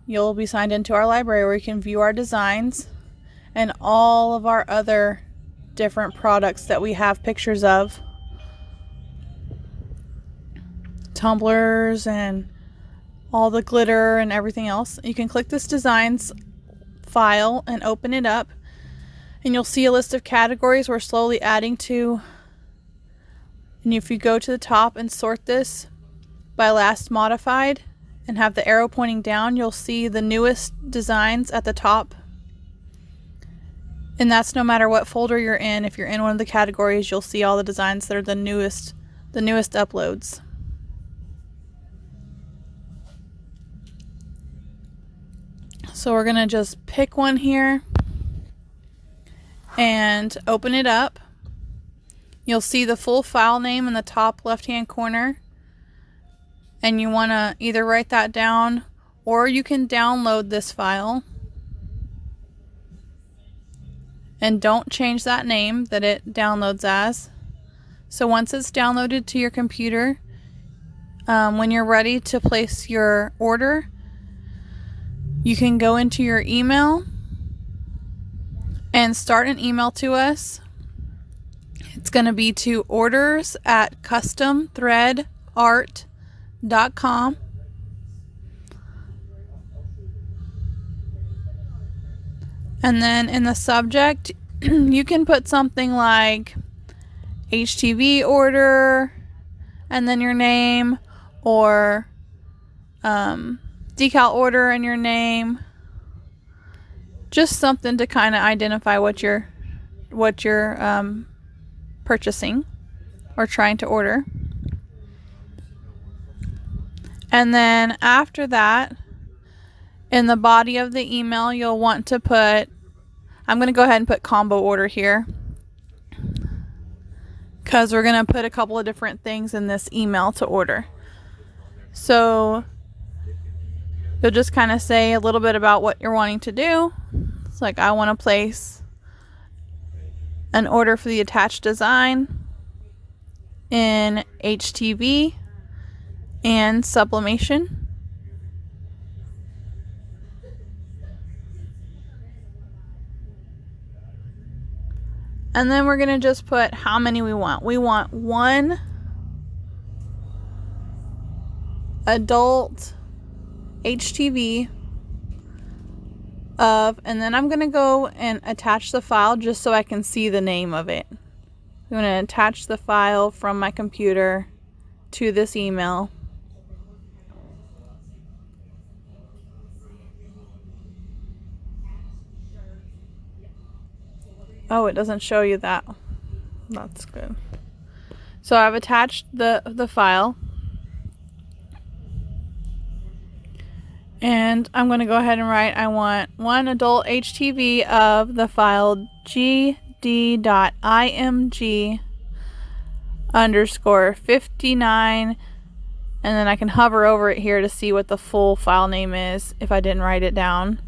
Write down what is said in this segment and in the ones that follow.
you'll be signed into our library where you can view our designs and all of our other different products that we have pictures of. Tumblers and all the glitter and everything else. You can click this designs file and open it up, and you'll see a list of categories we're slowly adding to. And if you go to the top and sort this by last modified and have the arrow pointing down, you'll see the newest designs at the top. And that's no matter what folder you're in. If you're in one of the categories, you'll see all the designs that are the newest uploads. So we're going to just pick one here and open it up. You'll see the full file name in the top left-hand corner. And you want to either write that down or you can download this file. And don't change that name that it downloads as. So once it's downloaded to your computer, when you're ready to place your order, you can go into your email and start an email to us. It's going to be to orders@customthreadart.com. And then in the subject, you can put something like HTV order and then your name, or decal order and your name. Just something to kind of identify what you're purchasing or trying to order. And then after that, in the body of the email, you'll want to put, I'm going to go ahead and put combo order here, because we're going to put a couple of different things in this email to order. So you'll just kind of say a little bit about what you're wanting to do. It's like, I want to place an order for the attached design in HTV and sublimation. And then we're going to just put how many we want. We want one adult HTV of, and then I'm going to go and attach the file just so I can see the name of it. I'm going to attach the file from my computer to this email. Oh, it doesn't show you that. That's good. So I've attached the file. And I'm going to go ahead and write, I want one adult HTV of the file gd.img_59. And then I can hover over it here to see what the full file name is if I didn't write it down.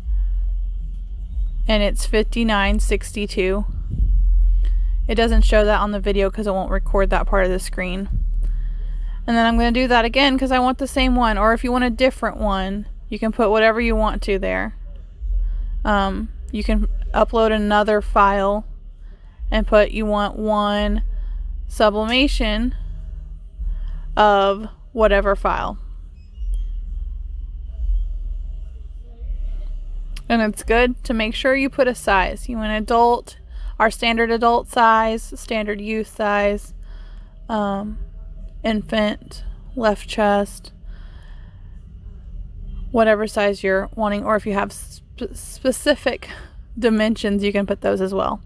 And it's 5962. It doesn't show that on the video because it won't record that part of the screen. And then I'm going to do that again because I want the same one. Or if you want a different one, you can put whatever you want to there. You can upload another file and put you want one sublimation of whatever file. And it's good to make sure you put a size. You want adult, our standard adult size, standard youth size, infant, left chest, whatever size you're wanting, or if you have specific dimensions, you can put those as well.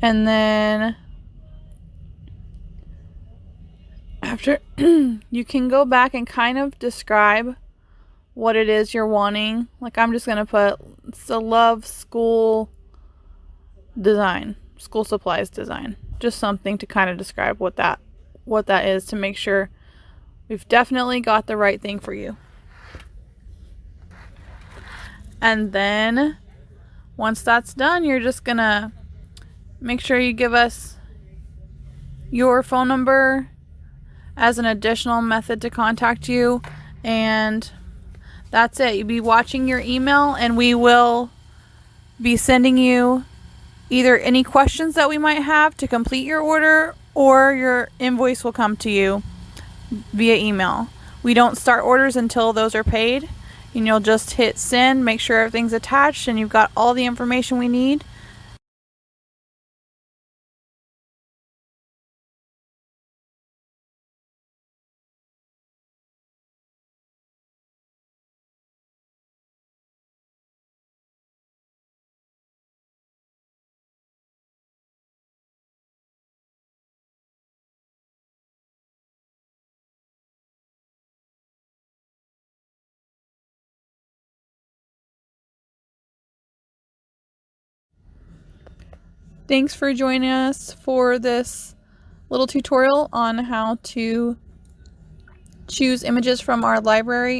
And then after, you can go back and kind of describe what it is you're wanting. Like I'm just going to put, it's a love school design, school supplies design. Just something to kind of describe what that is, to make sure we've definitely got the right thing for you. And then once that's done, you're just going to make sure you give us your phone number as an additional method to contact you, and That's it. You'll be watching your email, and we will be sending you either any questions that we might have to complete your order, or your invoice will come to you via email. We don't start orders until those are paid, and you'll just hit send, make sure everything's attached, and you've got all the information we need. Thanks for joining us for this little tutorial on how to choose images from our library